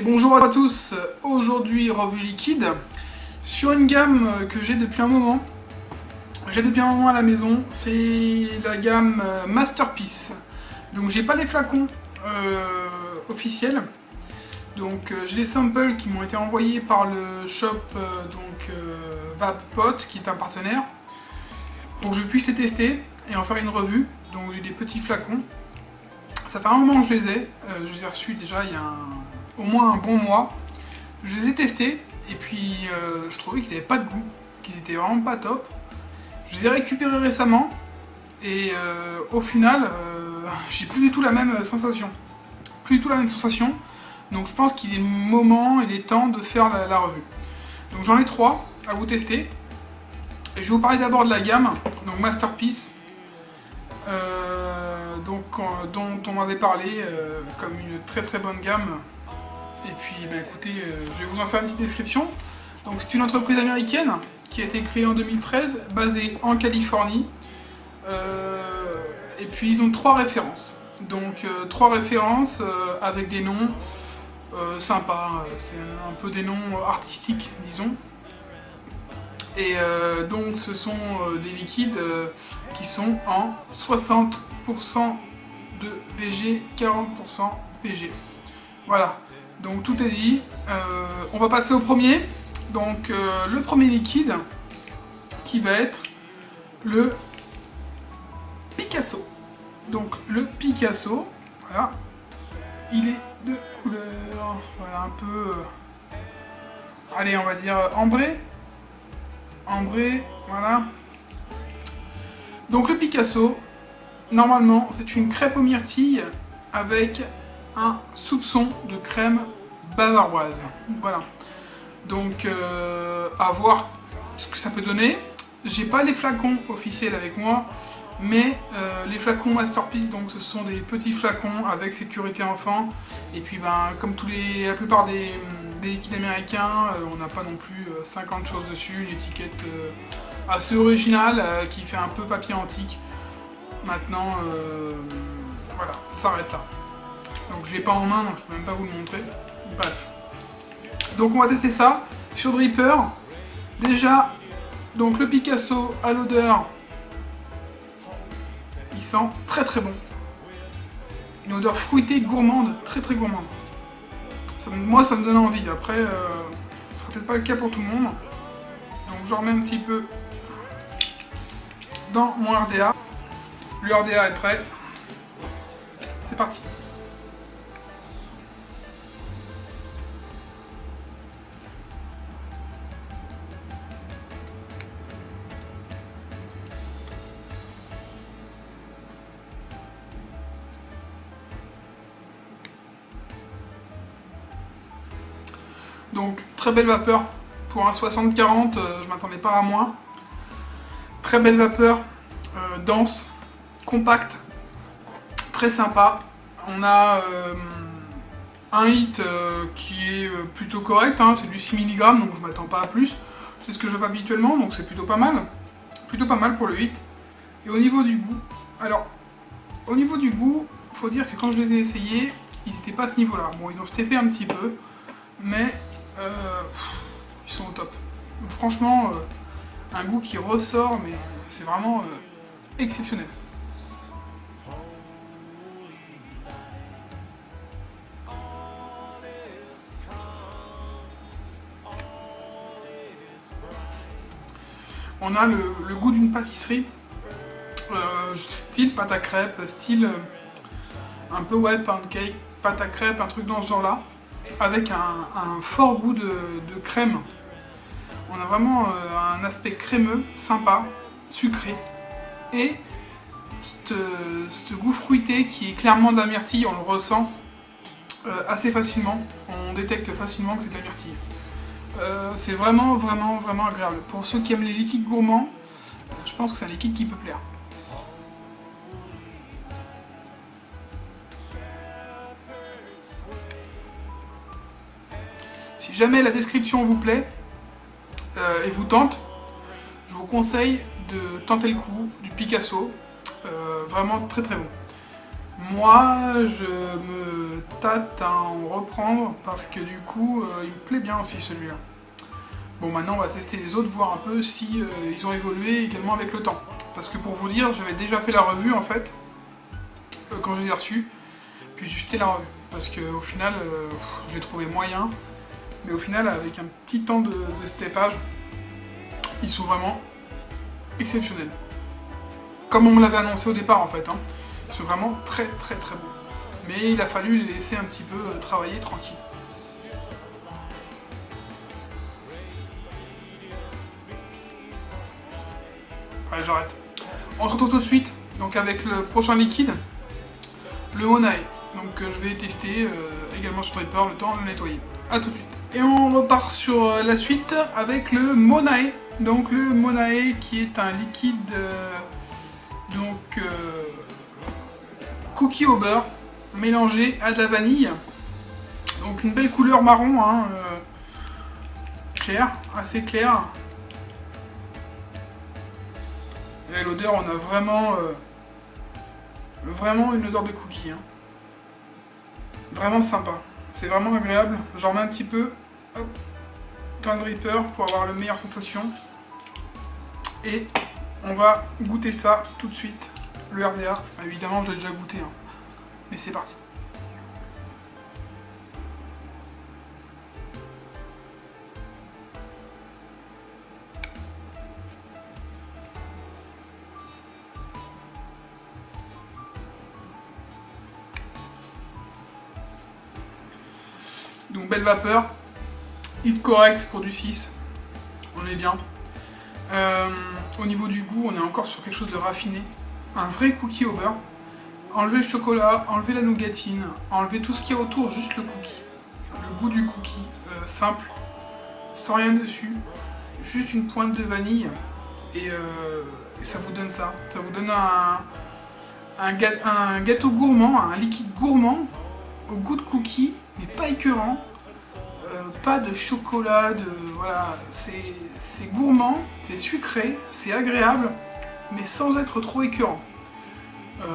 bonjour à tous, aujourd'hui revue liquide sur une gamme que j'ai depuis un moment. À la maison, c'est la gamme Masterpiece. Donc j'ai pas les flacons officiels. Donc j'ai les samples qui m'ont été envoyés par le shop Vapot qui est un partenaire. Donc je puisse les tester et en faire une revue. Donc j'ai des petits flacons. Ça fait un moment que je les ai reçus déjà il y a au moins un bon mois. Je les ai testés et puis je trouvais qu'ils n'avaient pas de goût, qu'ils étaient vraiment pas top. Je les ai récupérés récemment et au final j'ai plus du tout la même sensation. Donc je pense qu'il est moment, il est temps de faire la revue. Donc j'en ai 3 à vous tester. Et je vais vous parler d'abord de la gamme, donc Masterpiece. Dont on m'avait parlé comme une très très bonne gamme. Et puis écoutez, je vais vous en faire une petite description. Donc c'est une entreprise américaine qui a été créée en 2013, basée en Californie. Et puis ils ont 3 références. Donc 3 références avec des noms sympas, c'est un peu des noms artistiques disons. Et donc ce sont des liquides qui sont en 60% de VG, 40% PG. Voilà, donc tout est dit. On va passer au premier. Donc le premier liquide qui va être le Picasso. Donc le Picasso, voilà, il est de couleur, voilà, un peu, allez on va dire ambré, voilà. Donc le Picasso, normalement c'est une crêpe aux myrtilles avec un soupçon de crème bavaroise. Voilà. Donc à voir ce que ça peut donner. J'ai pas les flacons officiels avec moi, mais les flacons Masterpiece, donc ce sont des petits flacons avec sécurité enfant. Et puis comme la plupart des liquides américains, on n'a pas non plus 50 choses dessus, une étiquette assez originale qui fait un peu papier antique. Maintenant, voilà, ça s'arrête là. Donc je l'ai pas en main, donc je peux même pas vous le montrer. Bref. Donc on va tester ça sur Dripper. Déjà, donc le Picasso à l'odeur, il sent très très bon. Une odeur fruitée, gourmande, très très gourmande. Moi ça me donne envie, après ce sera peut-être pas le cas pour tout le monde. Donc j'en remets un petit peu dans mon RDA. Le RDA est prêt. C'est parti. Donc très belle vapeur, pour un 60-40, je m'attendais pas à moins. Très belle vapeur, dense, compacte, très sympa. On a un hit qui est plutôt correct, hein, c'est du 6 mg, donc je m'attends pas à plus. C'est ce que je fais habituellement, donc c'est plutôt pas mal. Plutôt pas mal pour le hit. Et au niveau du goût, alors, au niveau du goût, faut dire que quand je les ai essayés, ils n'étaient pas à ce niveau-là. Bon, ils ont steppé un petit peu, mais ils sont au top. Donc, franchement, un goût qui ressort, mais c'est vraiment exceptionnel. On a le goût d'une pâtisserie, style pâte à crêpes, style un peu pancake, pâte à crêpes, un truc dans ce genre-là, avec un fort goût de crème. On a vraiment un aspect crémeux, sympa, sucré, et ce goût fruité qui est clairement de la myrtille, on le ressent assez facilement, on détecte facilement que c'est de la myrtille. C'est vraiment agréable. Pour ceux qui aiment les liquides gourmands, je pense que c'est un liquide qui peut plaire. Si jamais la description vous plaît et vous tente, je vous conseille de tenter le coup du Picasso. Vraiment très très bon. Moi, je me tâte à en reprendre parce que du coup, il me plaît bien aussi celui-là. Bon, maintenant on va tester les autres, voir un peu si ils ont évolué également avec le temps. Parce que pour vous dire, j'avais déjà fait la revue en fait, quand je les ai reçus, puis j'ai jeté la revue. Parce qu'au final, j'ai trouvé moyen, mais au final, avec un petit temps de steppage, ils sont vraiment exceptionnels. Comme on me l'avait annoncé au départ en fait, hein. Ils sont vraiment très très très bons. Mais il a fallu les laisser un petit peu travailler tranquille. Ouais, j'arrête. On se retrouve tout de suite donc avec le prochain liquide, le Monae. Donc je vais tester également sur Dripper le temps de le nettoyer. A tout de suite. Et on repart sur la suite avec le Monae. Donc le Monae qui est un liquide cookie au beurre mélangé à de la vanille. Donc une belle couleur marron, hein, claire, assez claire. Et l'odeur, on a vraiment une odeur de cookie. Hein. Vraiment sympa. C'est vraiment agréable. J'en mets un petit peu dans le dripper pour avoir la meilleure sensation. Et on va goûter ça tout de suite. Le RDA, évidemment, je l'ai déjà goûté. Hein. Mais c'est parti. Donc belle vapeur, hit correct pour du 6, on est bien. Au niveau du goût, on est encore sur quelque chose de raffiné. Un vrai cookie au beurre. Enlever le chocolat, enlever la nougatine, enlever tout ce qu'il y a autour, juste le cookie. Le goût du cookie, simple, sans rien dessus. Juste une pointe de vanille et ça vous donne ça. Ça vous donne un gâteau gourmand, un liquide gourmand au goût de cookie, mais pas écœurant. Pas de chocolat, voilà, c'est gourmand, c'est sucré, c'est agréable, mais sans être trop écœurant.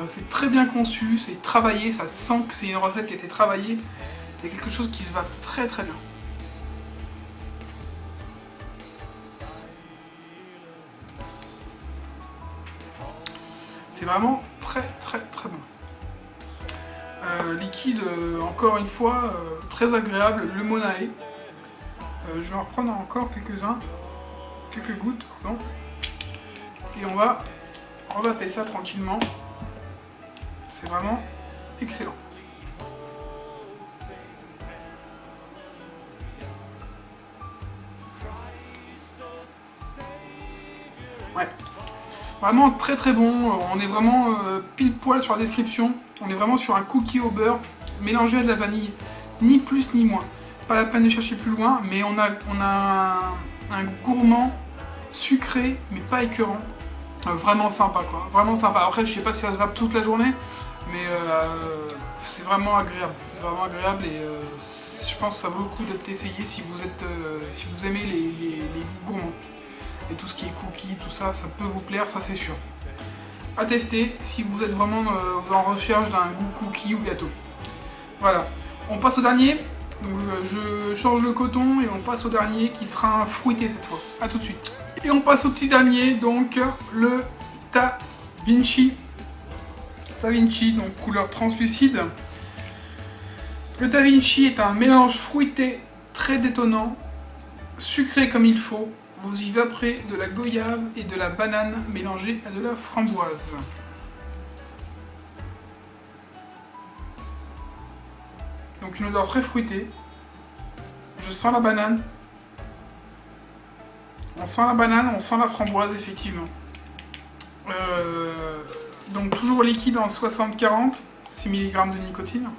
C'est très bien conçu, c'est travaillé, ça sent que c'est une recette qui a été travaillée, c'est quelque chose qui se va très très bien. C'est vraiment très très très bon. Liquide, encore une fois, très agréable, le Monae. Je vais en reprendre encore quelques-uns, quelques gouttes, pardon. Et on va revaper ça tranquillement. C'est vraiment excellent. Ouais. Vraiment très très bon. On est vraiment pile poil sur la description. On est vraiment sur un cookie au beurre mélangé à de la vanille. Ni plus ni moins. Pas la peine de chercher plus loin, mais on a un gourmand sucré, mais pas écœurant. Vraiment sympa quoi. Vraiment sympa. Après, je sais pas si ça se vape toute la journée, mais c'est vraiment agréable. C'est vraiment agréable et je pense que ça vaut le coup d'être essayé si vous aimez les goûts gourmands. Et tout ce qui est cookies, tout ça, ça peut vous plaire, ça c'est sûr. À tester si vous êtes vraiment en recherche d'un goût cookie ou gâteau. Voilà. On passe au dernier. Donc, je change le coton et on passe au dernier qui sera un fruité cette fois. A tout de suite. Et on passe au petit dernier, donc le Da Vinci. Da Vinci, donc couleur translucide. Le Da Vinci est un mélange fruité très détonnant, sucré comme il faut. Vous y vaperez de la goyave et de la banane mélangée à de la framboise. Donc une odeur très fruitée. Je sens la banane. On sent la banane, on sent la framboise effectivement. Donc toujours liquide en 60-40, 6 mg de nicotine.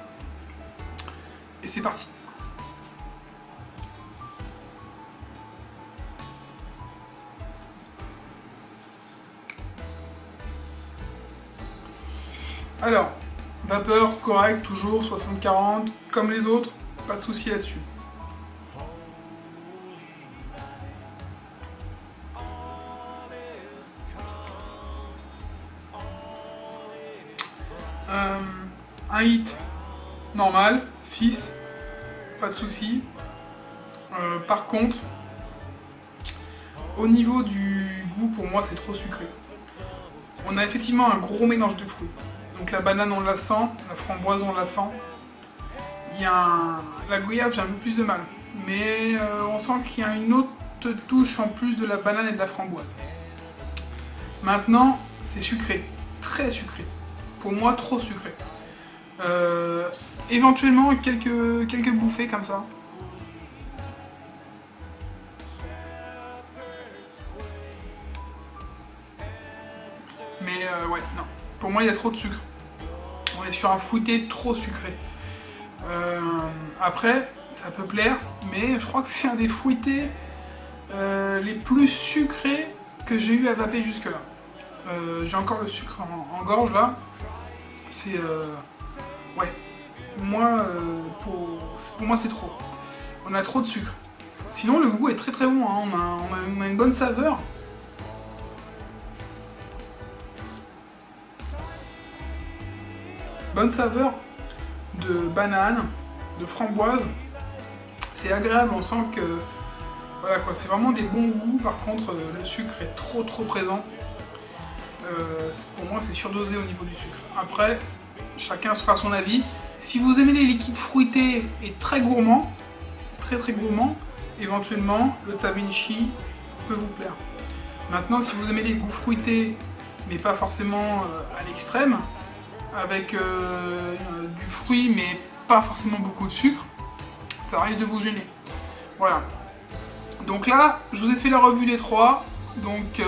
Et c'est parti. Alors, vapeur correct, toujours 60-40, comme les autres, pas de souci là-dessus. un hit normal, 6, pas de souci. Par contre, au niveau du goût, pour moi, c'est trop sucré. On a effectivement un gros mélange de fruits. Donc la banane, on la sent, la framboise, on la sent. La goyave, j'ai un peu plus de mal. Mais on sent qu'il y a une autre touche en plus de la banane et de la framboise. Maintenant, c'est sucré, très sucré. Pour moi, trop sucré. Éventuellement, quelques bouffées comme ça. Mais ouais, non. Pour moi, il y a trop de sucre. On est sur un fruité trop sucré. Après, ça peut plaire, mais je crois que c'est un des fruités les plus sucrés que j'ai eu à vaper jusque-là. J'ai encore le sucre en gorge là. C'est... ouais. Moi, pour moi, c'est trop. On a trop de sucre. Sinon, le goût est très très bon. Hein. On a une bonne saveur. Bonne saveur de banane, de framboise. C'est agréable, on sent que voilà quoi, c'est vraiment des bons goûts. Par contre, le sucre est trop présent. Pour moi, c'est surdosé au niveau du sucre. Après, chacun se fera son avis. Si vous aimez les liquides fruités et très gourmands, très gourmands, éventuellement le Tavinci peut vous plaire. Maintenant, si vous aimez les goûts fruités, mais pas forcément à l'extrême, avec du fruit mais pas forcément beaucoup de sucre, ça risque de vous gêner. Voilà. Donc là, je vous ai fait la revue des trois. Donc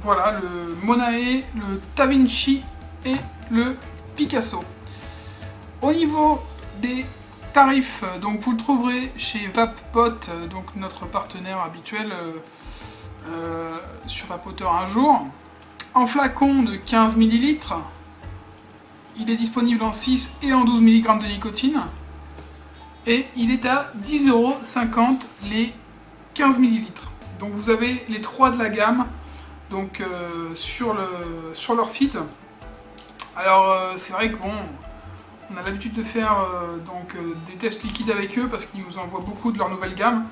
voilà, le Monae, le Tavinci et le Picasso. Au niveau des tarifs, donc vous le trouverez chez Vappot, donc notre partenaire habituel sur Vapoteur un jour. En flacon de 15 ml. Il est disponible en 6 et en 12 mg de nicotine. Et il est à 10,50€ les 15 ml. Donc vous avez les trois de la gamme donc, sur leur site. Alors c'est vrai que bon, on a l'habitude de faire des tests liquides avec eux parce qu'ils nous envoient beaucoup de leur nouvelle gamme.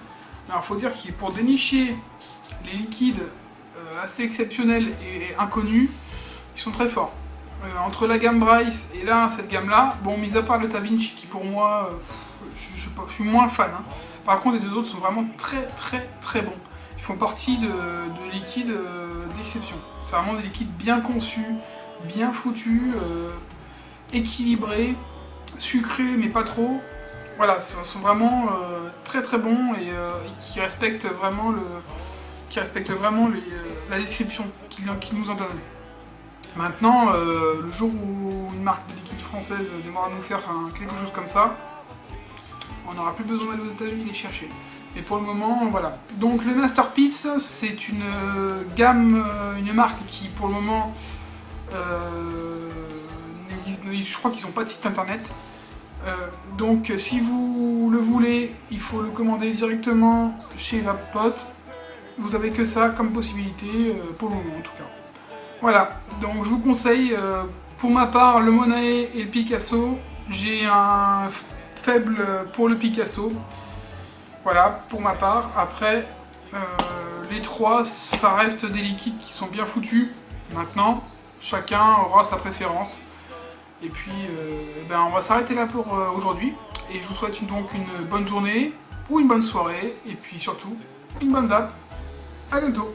Alors il faut dire que pour dénicher les liquides assez exceptionnels et inconnus, ils sont très forts. Entre la gamme Bryce et là, cette gamme-là, bon, mis à part le Tavinci qui pour moi, je suis moins fan. Hein. Par contre, les deux autres sont vraiment très bons. Ils font partie de liquides d'exception. C'est vraiment des liquides bien conçus, bien foutus, équilibrés, sucrés mais pas trop. Voilà, ils sont vraiment très bons et qui respectent vraiment la description qu'ils nous ont donnée. Maintenant, le jour où une marque de liquide française démarre à nous faire quelque chose comme ça, on n'aura plus besoin d'aller aux États-Unis les chercher. Mais pour le moment, voilà. Donc le Masterpiece, c'est une gamme, une marque qui pour le moment, je crois qu'ils n'ont pas de site internet. Donc si vous le voulez, il faut le commander directement chez Vappot. Vous n'avez que ça comme possibilité, pour le moment en tout cas. Voilà, donc je vous conseille, pour ma part, le Monae et le Picasso. J'ai un faible pour le Picasso. Voilà, pour ma part. Après, les trois, ça reste des liquides qui sont bien foutus. Maintenant, chacun aura sa préférence. Et puis, on va s'arrêter là pour aujourd'hui. Et je vous souhaite donc une bonne journée ou une bonne soirée. Et puis surtout, une bonne date. À bientôt.